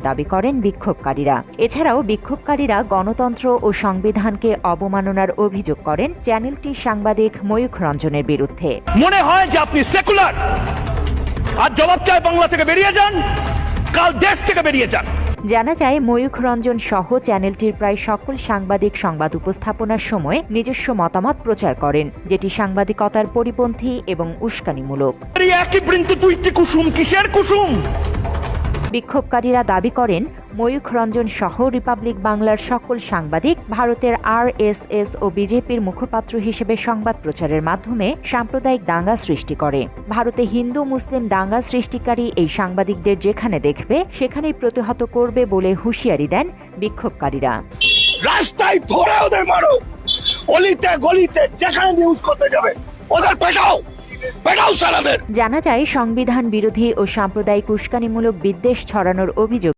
দাবি করেন বিক্ষোভকারীরা। এছাড়াও বিক্ষোভকারীরা গণতন্ত্র ও সংবিধানকে অবমাননার অভিযোগ করেন চ্যানেলটির সাংবাদিক ময়ূখ রঞ্জনের বিরুদ্ধে। মনে হয় যে আপনি সেকুলার, আর জবাব চাই বাংলা থেকে বেরিয়ে যান, কাল দেশ থেকে বেরিয়ে যান। জানা যায় ময়ূখ রঞ্জন সহ চ্যানেলটির প্রায় সকল সাংবাদিক সংবাদ উপস্থাপনার সময় নিজস্ব মতামত প্রচার করেন, যেটি সাংবাদিকতার পরিপন্থী এবং উস্কানিমূলক। একই বৃন্ত দুইটি কুসুম, কিসের কুসুম? বিক্ষোভকারীরা দাবি করেন ময়ূখ রঞ্জন সহ রিপাবলিক বাংলার সকল সাংবাদিক ভারতের RSS ও বিজেপির মুখপাত্র হিসেবে সংবাদ প্রচারের মাধ্যমে সাম্প্রদায়িক দাঙ্গা সৃষ্টি করে। ভারতে হিন্দু মুসলিম দাঙ্গা সৃষ্টিকারী এই সাংবাদিকদের যেখানে দেখবে সেখানেই প্রতিহত করবে বলে হুঁশিয়ারি দেন বিক্ষোভকারীরা। রাস্তায় ধরে ওদের মারো, অলিতে গলিতে যেখানে নিউজ করতে যাবে ওদের পেটাও। জানা যায় সংবিধান বিরোধী ও সাম্প্রদায়িক উস্কানিমূলক বিদ্বেষ ছড়ানোর অভিযোগ